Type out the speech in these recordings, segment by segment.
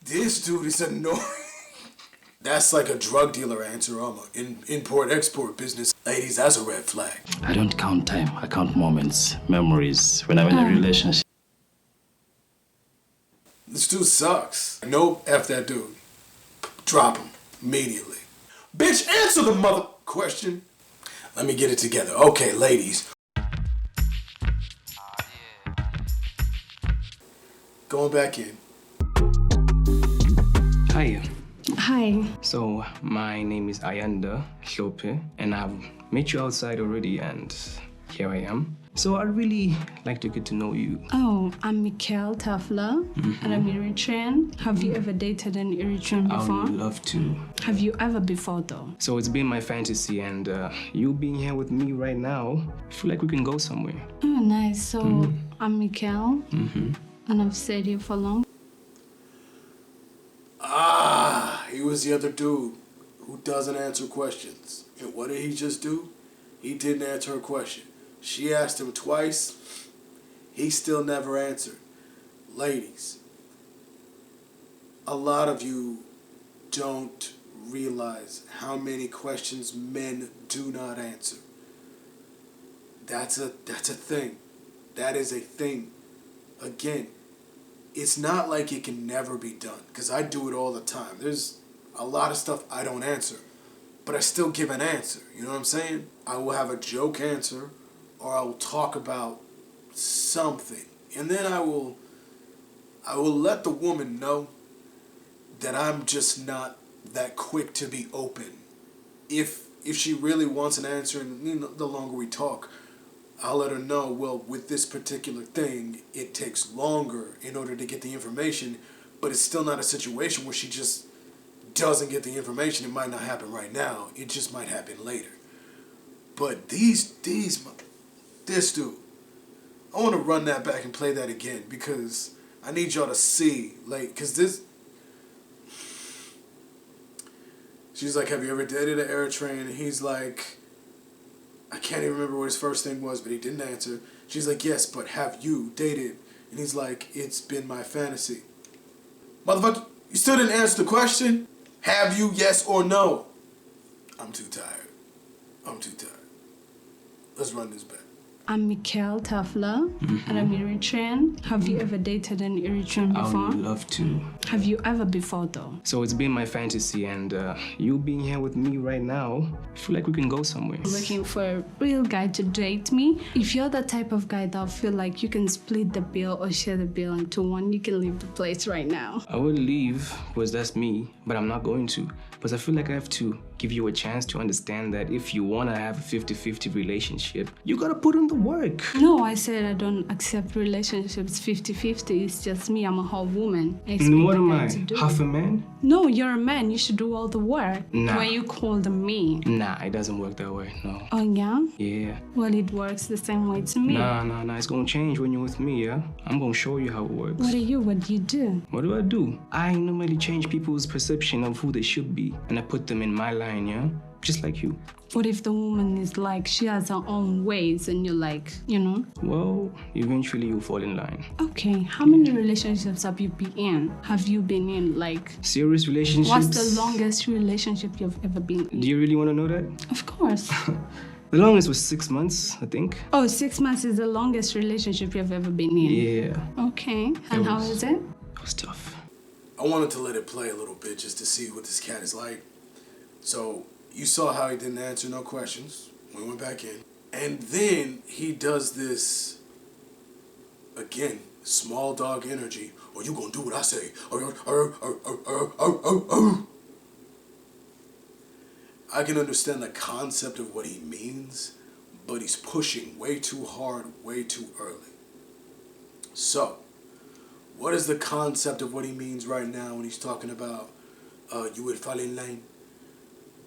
This dude is annoying. That's like a drug dealer answer. I'm an import-export business. Ladies, that's a red flag. I don't count time. I count moments, memories when I'm in a relationship. This dude sucks. Nope, F that dude. Drop him immediately. Bitch, answer the mother question. Let me get it together. Okay, ladies. Going back in. Hi. Hi. So, my name is Ayanda Shope, and I've met you outside already, and here I am. So, I'd really like to get to know you. Oh, I'm Mikhail Tafla, and I'm Eritrean. Have you ever dated an Eritrean before? I would love to. Have you ever before, though? So, it's been my fantasy, and you being here with me right now, I feel like we can go somewhere. Oh, nice. So, I'm Mikhail, and I've stayed here for long. He was the other dude who doesn't answer questions. And what did he just do? He didn't answer her question. She asked him twice. He still never answered. Ladies, a lot of you don't realize how many questions men do not answer. That's a thing. That is a thing. Again, it's not like it can never be done, because I do it all the time. There's a lot of stuff I don't answer, but I still give an answer. You know what I'm saying? I will have a joke answer, or I will talk about something, and then I will let the woman know that I'm just not that quick to be open. If she really wants an answer, and the longer we talk, I'll let her know, well, with this particular thing, it takes longer in order to get the information, but it's still not a situation where she just doesn't get the information. It might not happen right now. It just might happen later. But this dude, I want to run that back and play that again, because I need y'all to see, like, because this, she's like, have you ever dated an Eritrean? And he's like, I can't even remember what his first thing was, but he didn't answer. She's like, yes, but have you dated? And he's like, it's been my fantasy. Motherfucker, you still didn't answer the question? Have you, yes or no? I'm too tired. Let's run this back. I'm Mikhail Tafla, and I'm Eritrean. Have you ever dated an Eritrean before? I would love to. Have you ever before, though? So, it's been my fantasy, and you being here with me right now, I feel like we can go somewhere. Looking for a real guy to date me. If you're the type of guy that feel like you can split the bill or share the bill into one, you can leave the place right now. I would leave because that's me, but I'm not going to. Because I feel like I have to give you a chance to understand that if you want to have a 50-50 relationship, you got to put in the work. No, I said I don't accept relationships 50-50. It's just me. I'm a whole woman. And what am I? Half a man? No, you're a man. You should do all the work. Nah. When you call them me. Nah, it doesn't work that way, no. Oh, yeah? Yeah. Well, it works the same way to me. Nah. It's gonna change when you're with me, yeah? I'm gonna show you how it works. What do you do? What do I do? I normally change people's perception of who they should be, and I put them in my line, yeah? Just like you. What if the woman is like, she has her own ways, and you're like, you know? Well, eventually you'll fall in line. Okay, how many relationships have you been in? Have you been in, like... Serious relationships? What's the longest relationship you've ever been in? Do you really want to know that? Of course. The longest was 6 months, I think. Oh, 6 months is the longest relationship you've ever been in? Yeah. Okay, and how is it? It was tough. I wanted to let it play a little bit just to see what this cat is like. So, you saw how he didn't answer no questions. We went back in. And then he does this, again, small dog energy. Or you gonna do what I say. I can understand the concept of what he means, but he's pushing way too hard, way too early. So, what is the concept of what he means right now when he's talking about you would fall in line?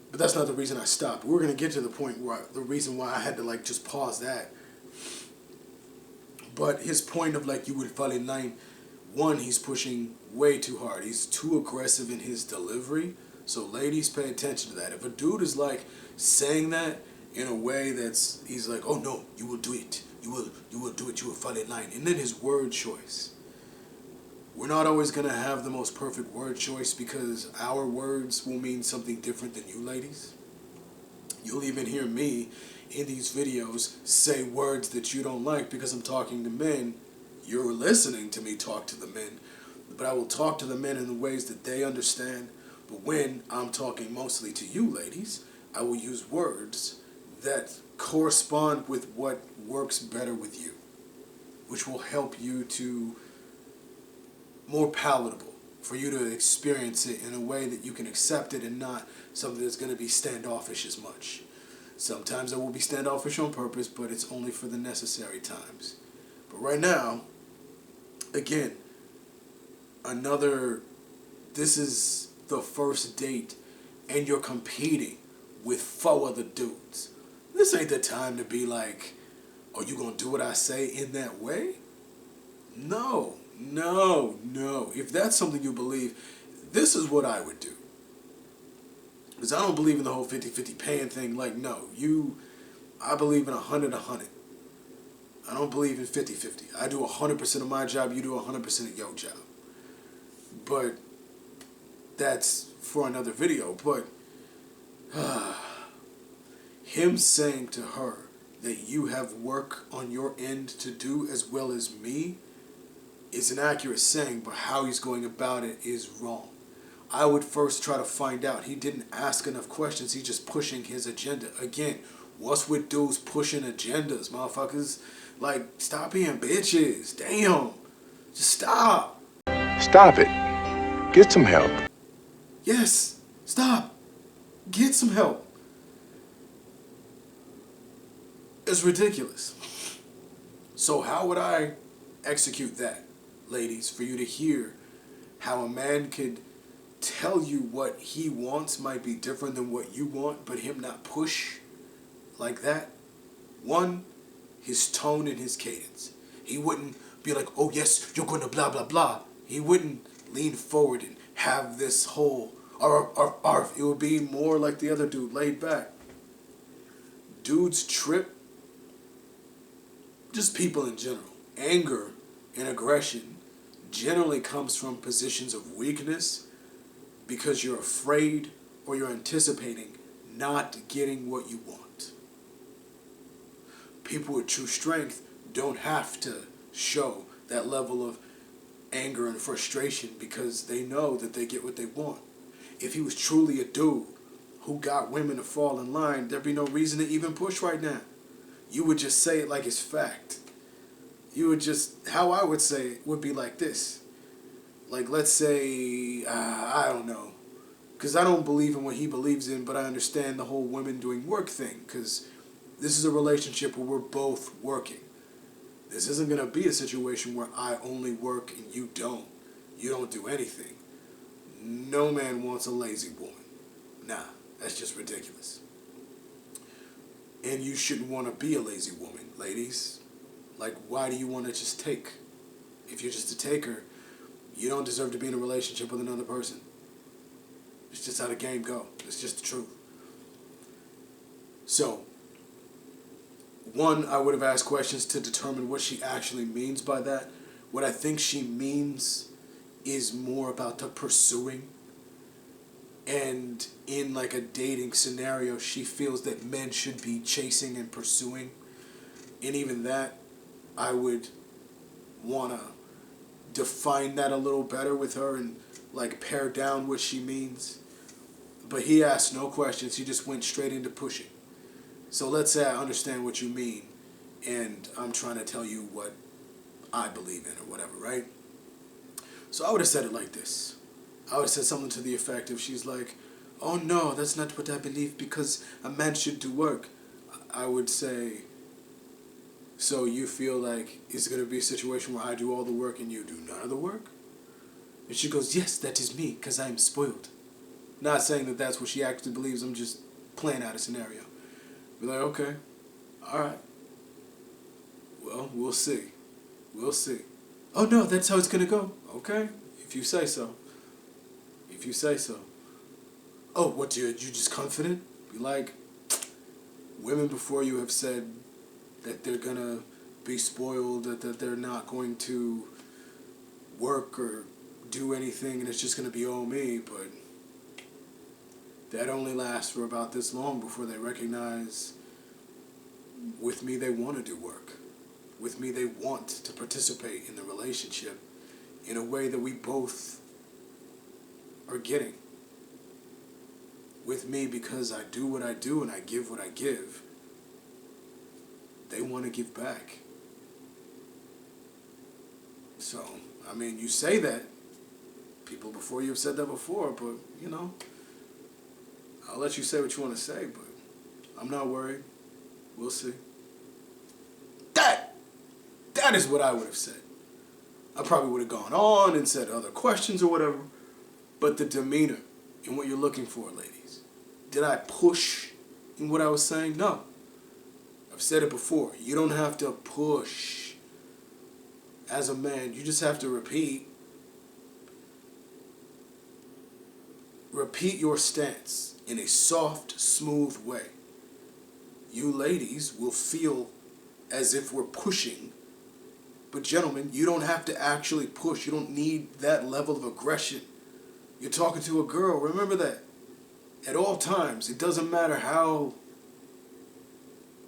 But that's not the reason I stopped. We're going to get to the point where the reason why I had to like just pause that. But his point of like you would fall in line, one, he's pushing way too hard. He's too aggressive in his delivery. So ladies, pay attention to that. If a dude is like saying that in a way that's, he's like, oh no, you will do it. You will do it. You will fall in line. And then his word choice. we're not always going to have the most perfect word choice because our words will mean something different than you ladies. You'll even hear me in these videos say words that you don't like because I'm talking to men. You're listening to me talk to the men, but I will talk to the men in the ways that they understand. But when I'm talking mostly to you ladies, I will use words that correspond with what works better with you, which will help you to more palatable for you to experience it in a way that you can accept it and not something that's going to be standoffish as much. Sometimes I will be standoffish on purpose, but it's only for the necessary times. But right now, again, this is the first date and you're competing with 4 other dudes. This ain't the time to be like, are you going to do what I say in that way? No. If that's something you believe, this is what I would do. Because I don't believe in the whole 50-50 paying thing. Like, no. I believe in 100-100. I don't believe in 50-50. I do 100% of my job, you do 100% of your job. But that's for another video. But him saying to her that you have work on your end to do as well as me is an accurate saying, but how he's going about it is wrong. I would first try to find out. He didn't ask enough questions. He's just pushing his agenda. Again, what's with dudes pushing agendas, motherfuckers? Like, stop being bitches. Damn. Just stop. Stop it. Get some help. Yes. Stop. Get some help. It's ridiculous. So how would I execute that, ladies, for you to hear how a man could tell you what he wants might be different than what you want, but him not push like that? One, his tone and his cadence. He wouldn't be like, oh yes, you're going to blah, blah, blah. He wouldn't lean forward and have this whole arf. It would be more like the other dude, laid back. Dudes trip, just people in general. Anger and aggression generally comes from positions of weakness because you're afraid or you're anticipating not getting what you want. People with true strength don't have to show that level of anger and frustration because they know that they get what they want. If he was truly a dude who got women to fall in line, there'd be no reason to even push right now. You would just say it like it's fact. You would just, how I would say it would be like this. Like, let's say, I don't know. Because I don't believe in what he believes in, but I understand the whole women doing work thing. Because this is a relationship where we're both working. This isn't going to be a situation where I only work and you don't. You don't do anything. No man wants a lazy woman. Nah, that's just ridiculous. And you shouldn't want to be a lazy woman, ladies. Like, why do you want to just take? If you're just a taker, you don't deserve to be in a relationship with another person. It's just how the game go. It's just the truth. So, one, I would have asked questions to determine what she actually means by that. What I think she means is more about the pursuing. And in like a dating scenario, she feels that men should be chasing and pursuing. And even that, I would want to define that a little better with her and like pare down what she means. But he asked no questions. He just went straight into pushing. So let's say I understand what you mean and I'm trying to tell you what I believe in or whatever, right? So I would have said it like this. I would have said something to the effect of, she's like, oh no, that's not what I believe because a man should do work. I would say, so you feel like it's going to be a situation where I do all the work and you do none of the work? And she goes, yes, that is me because I am spoiled. Not saying that that's what she actually believes. I'm just playing out a scenario. Be like, okay, all right. Well, we'll see. We'll see. Oh no, that's how it's going to go. Okay, if you say so. If you say so. Oh, what, you just confident? Be like, women before you have said that they're going to be spoiled, that they're not going to work or do anything and it's just going to be all me, but that only lasts for about this long before they recognize with me they want to do work. With me they want to participate in the relationship in a way that we both are getting. With me, because I do what I do and I give what I give, they want to give back. So, I mean, you say that. People before you have said that before, but, you know, I'll let you say what you want to say, but I'm not worried. We'll see. That is what I would have said. I probably would have gone on and said other questions or whatever, but the demeanor and what you're looking for, ladies. Did I push in what I was saying? No. I've said it before. You don't have to push as a man. You just have to repeat your stance in a soft, smooth way. You ladies will feel as if we're pushing. But gentlemen, you don't have to actually push. You don't need that level of aggression. You're talking to a girl. Remember that. At all times, it doesn't matter how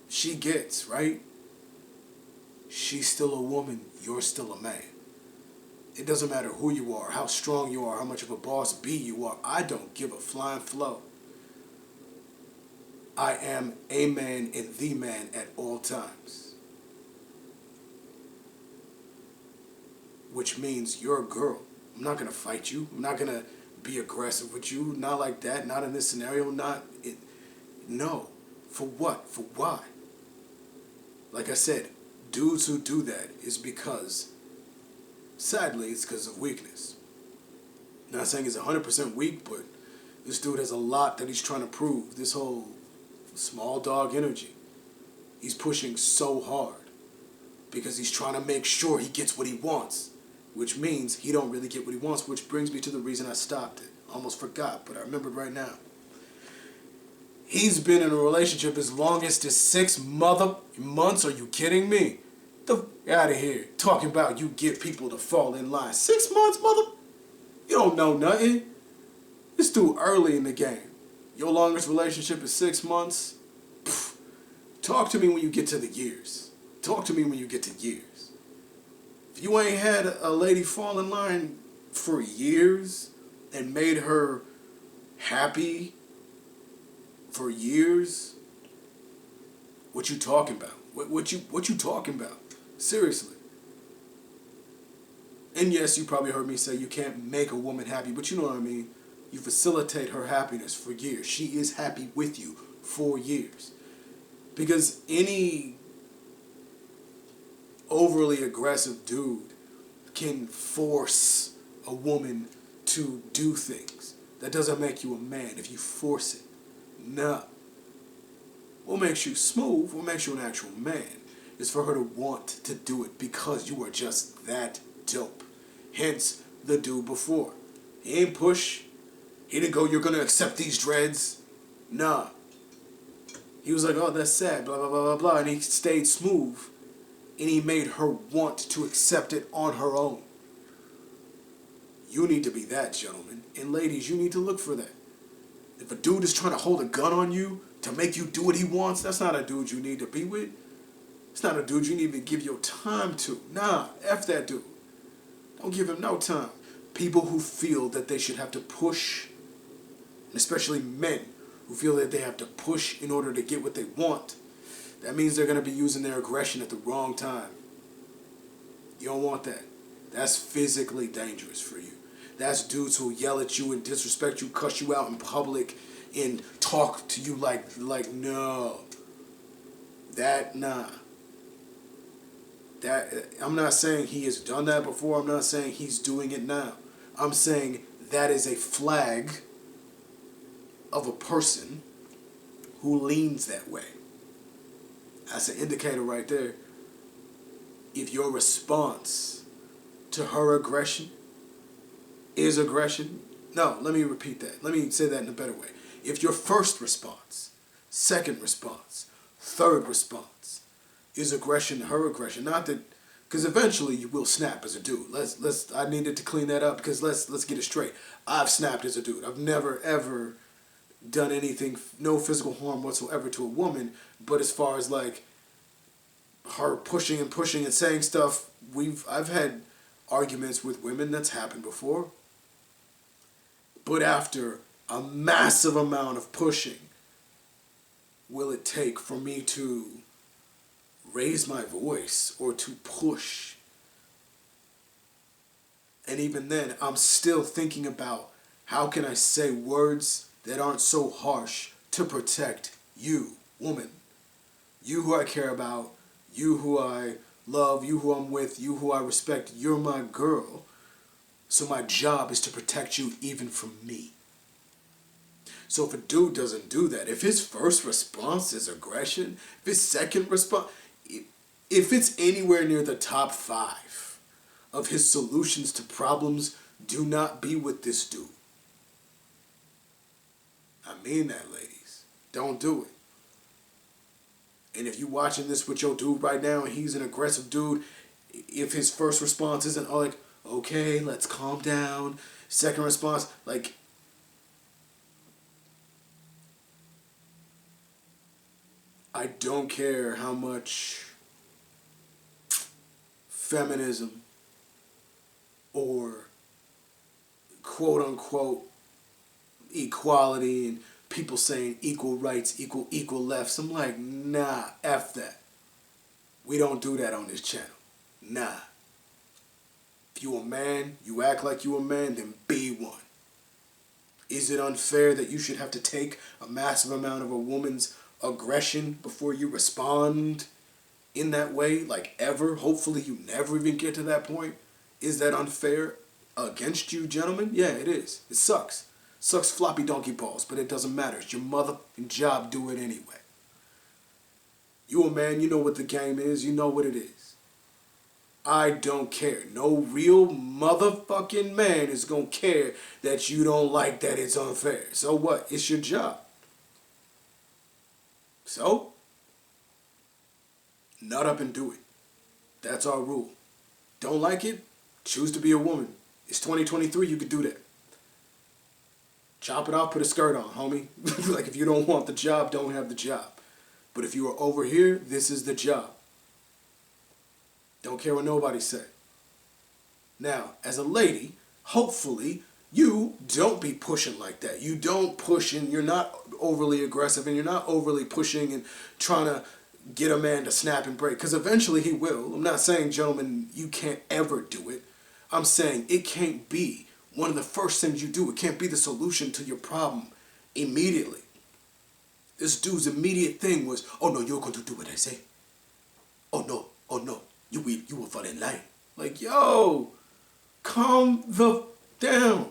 she gets, right? She's still a woman. You're still a man. It doesn't matter who you are, how strong you are, how much of a boss bee you are. I don't give a flying flow. I am a man and the man at all times. Which means you're a girl. I'm not going to fight you. I'm not going to be aggressive with you. Not like that. Not in this scenario. No. For what? For why? Like I said, dudes who do that is because, sadly, it's because of weakness. Not saying he's 100% weak, but this dude has a lot that he's trying to prove. This whole small dog energy. He's pushing so hard because he's trying to make sure he gets what he wants, which means he don't really get what he wants, which brings me to the reason I stopped it. Almost forgot, but I remembered right now. He's been in a relationship as long as 6 months. Are you kidding me? The out of here. Talking about you get people to fall in line. 6 months, mother? You don't know nothing. It's too early in the game. Your longest relationship is 6 months? Pfft. Talk to me when you get to the years. Talk to me when you get to years. If you ain't had a lady fall in line for years and made her happy for years, what you talking about? What you talking about? Seriously. And yes, you probably heard me say you can't make a woman happy, but you know what I mean. You facilitate her happiness for years. She is happy with you for years. Because any overly aggressive dude can force a woman to do things. That doesn't make you a man if you force it. Nah. What makes you smooth, what makes you an actual man, is for her to want to do it because you are just that dope. Hence, the dude before. He ain't push. He didn't go, you're going to accept these dreads. Nah. He was like, oh, that's sad, blah, blah, blah, blah, blah. And he stayed smooth. And he made her want to accept it on her own. You need to be that, gentlemen. And ladies, you need to look for that. If a dude is trying to hold a gun on you to make you do what he wants, that's not a dude you need to be with. It's not a dude you need to give your time to. Nah, F that dude. Don't give him no time. People who feel that they should have to push, especially men who feel that they have to push in order to get what they want, that means they're going to be using their aggression at the wrong time. You don't want that. That's physically dangerous for you. That's dudes who yell at you and disrespect you, cuss you out in public, and talk to you like no. Nah. I'm not saying he has done that before. I'm not saying he's doing it now. I'm saying that is a flag of a person who leans that way. That's an indicator right there. If your response to her aggression is aggression, no, let me repeat that. Let me say that in a better way. If your first response, second response, third response is aggression to her aggression, not that Because eventually you will snap as a dude. I needed to clean that up because let's get it straight. I've snapped as a dude. I've never ever done anything, no physical harm whatsoever to a woman. But as far as like her pushing and saying stuff, I've had arguments with women. That's happened before. But after a massive amount of pushing, will it take for me to raise my voice or to push? And even then, I'm still thinking about how can I say words that aren't so harsh to protect you, woman. You who I care about, you who I love, you who I'm with, you who I respect. You're my girl. So my job is to protect you even from me. So if a dude doesn't do that, if his first response is aggression, if his second response, if it's anywhere near the top 5 of his solutions to problems, do not be with this dude. I mean that, ladies. Don't do it. And if you're watching this with your dude right now and he's an aggressive dude, if his first response isn't like, okay, let's calm down, second response, like, I don't care how much feminism or quote unquote equality and people saying equal rights, equal lefts. I'm like, nah, F that. We don't do that on this channel. Nah. If you a man, you act like you a man, then be one. Is it unfair that you should have to take a massive amount of a woman's aggression before you respond in that way, like ever? Hopefully you never even get to that point. Is that unfair against you, gentlemen? Yeah, it is. It sucks. Sucks floppy donkey balls, but it doesn't matter. It's your motherfucking job. Do it anyway. You a man, you know what the game is. You know what it is. I don't care. No real motherfucking man is gonna care that you don't like that it's unfair. So what? It's your job. So, nut up and do it. That's our rule. Don't like it? Choose to be a woman. It's 2023, you could do that. Chop it off, put a skirt on, homie. Like, if you don't want the job, don't have the job. But if you are over here, this is the job. Don't care what nobody say. Now, as a lady, hopefully, you don't be pushing like that. You don't push and you're not overly aggressive and you're not overly pushing and trying to get a man to snap and break. Because eventually he will. I'm not saying, gentlemen, you can't ever do it. I'm saying it can't be one of the first things you do. It can't be the solution to your problem immediately. This dude's immediate thing was, oh no, you're going to do what I say. Oh no, you will fall in line. Like, yo, calm the down.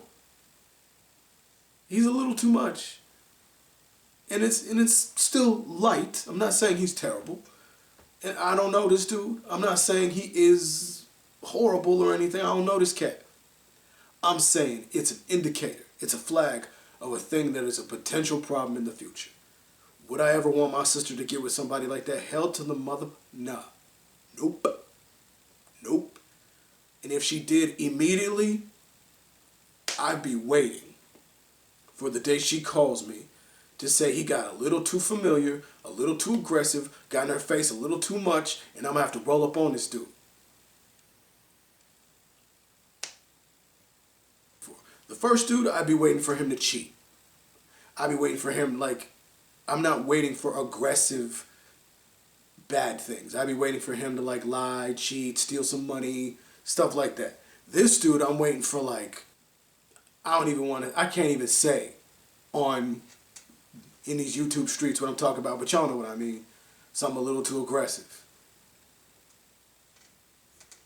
He's a little too much. And it's still light. I'm not saying he's terrible. And I don't know this dude. I'm not saying he is horrible or anything. I don't know this cat. I'm saying it's an indicator. It's a flag of a thing that is a potential problem in the future. Would I ever want my sister to get with somebody like that? Hell to the mother? Nah. Nope. Nope. And if she did immediately, I'd be waiting for the day she calls me to say he got a little too familiar, a little too aggressive, got in her face a little too much, and I'm going to have to roll up on this dude. The first dude, I'd be waiting for him to cheat. I'd be waiting for him, like, I'm not waiting for aggressive bad things. I'd be waiting for him to, like, lie, cheat, steal some money, stuff like that. This dude, I'm waiting for, like, I can't even say in these YouTube streets what I'm talking about, but y'all know what I mean. Something a little too aggressive.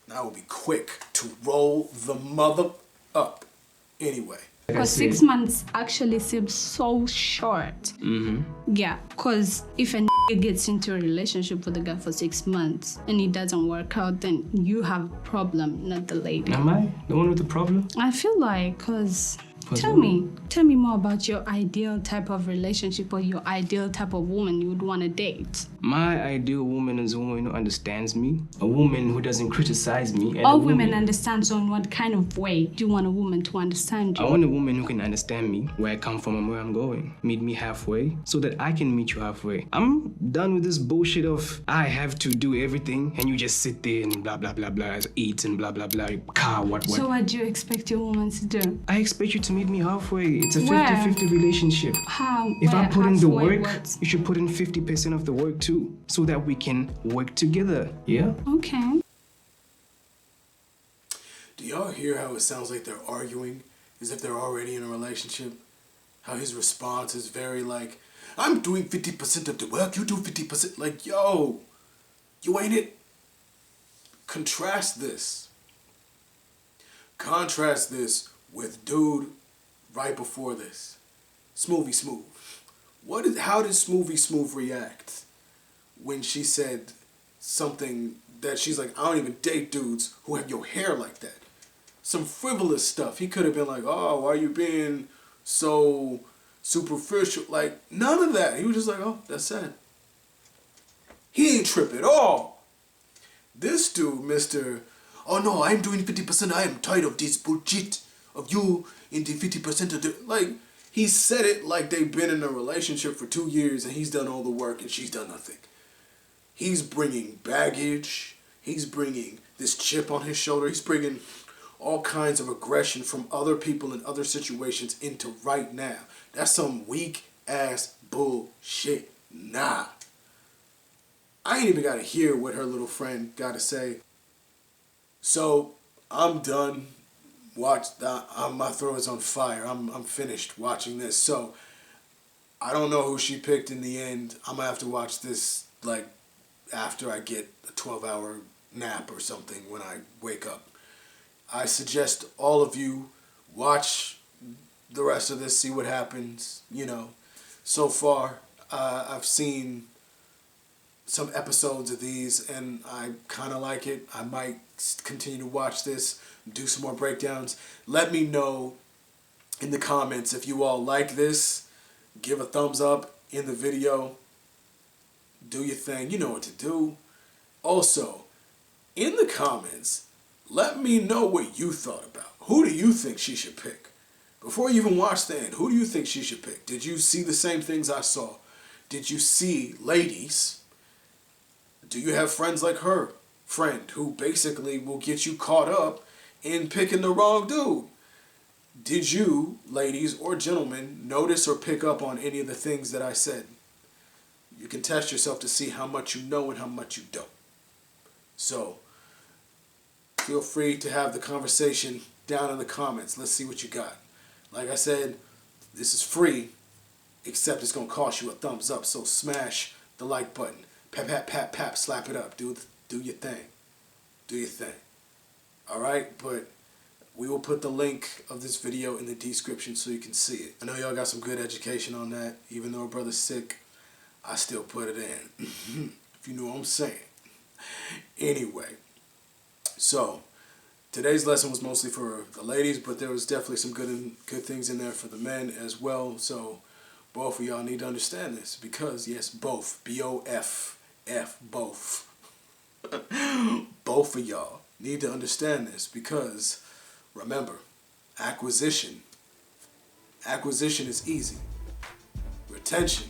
And I will be quick to roll the mother up anyway. Because 6 months actually seems so short. Mm-hmm. Yeah, because if a gets into a relationship with a guy for 6 months and it doesn't work out, then you have a problem, not the lady. Am I the one with the problem? I feel like, because Tell me more about your ideal type of relationship or your ideal type of woman you would want to date. My ideal woman is a woman who understands me, a woman who doesn't criticize me. And All women understand, so in what kind of way do you want a woman to understand you? I want a woman who can understand me, where I come from and where I'm going. Meet me halfway so that I can meet you halfway. I'm done with this bullshit of I have to do everything and you just sit there and blah, blah, blah, blah, eat and blah, blah, blah, car, what. So what do you expect your woman to do? I expect you to meet me halfway. It's a Where? 50-50 relationship. How? If I put in the work, What? you should put in 50% of the work too, so that we can work together. Yeah? Okay. Do y'all hear how it sounds like they're arguing as if they're already in a relationship? How his response is very like, I'm doing 50% of the work, you do 50%. Like, yo, you ain't it? Contrast this with dude right before this. Smoothie Smooth. How did Smoothie Smooth react when she said something that she's like, I don't even date dudes who have your hair like that? Some frivolous stuff. He could have been like, oh, why are you being so superficial? Like, none of that. He was just like, oh, that's sad. He ain't trip at all. This dude, Mr. Oh no, I'm doing 50%. I am tired of this bullshit of you in the 50% of the... Like, he said it like they've been in a relationship for 2 years and he's done all the work and she's done nothing. He's bringing baggage. He's bringing this chip on his shoulder. He's bringing all kinds of aggression from other people in other situations into right now. That's some weak ass bullshit. Nah. I ain't even got to hear what her little friend got to say. So, I'm done. My throat is on fire. I'm finished watching this. So, I don't know who she picked in the end. I'm going to have to watch this, like, after I get a 12-hour nap or something when I wake up. I suggest all of you watch the rest of this, see what happens. You know, so far, I've seen some episodes of these and I kind of like it. I might continue to watch this, do some more breakdowns. Let me know in the comments if you all like this. Give a thumbs up in the video. Do your thing. You know what to do. Also, in the comments, let me know what you thought about. Who do you think she should pick? Before you even watch the end, who do you think she should pick? Did you see the same things I saw? Did you see, ladies, do you have friends like her friend who basically will get you caught up in picking the wrong dude? Did you, ladies or gentlemen, notice or pick up on any of the things that I said? You can test yourself to see how much you know and how much you don't. So, feel free to have the conversation down in the comments. Let's see what you got. Like I said, this is free, except it's going to cost you a thumbs up. So smash the like button. Pap, pap, pap, pap, slap it up. Do your thing. Do your thing. Alright? But we will put the link of this video in the description so you can see it. I know y'all got some good education on that. Even though a brother's sick, I still put it in. If you know what I'm saying. Anyway. So, today's lesson was mostly for the ladies, but there was definitely some good things in there for the men as well. So, both of y'all need to understand this because, yes, both, B-O-F-F, both. Both of y'all need to understand this because, remember, acquisition is easy. Retention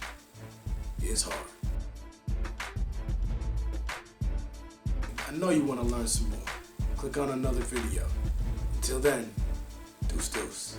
is hard. I know you want to learn some more. Click on another video. Until then, deuce deuce.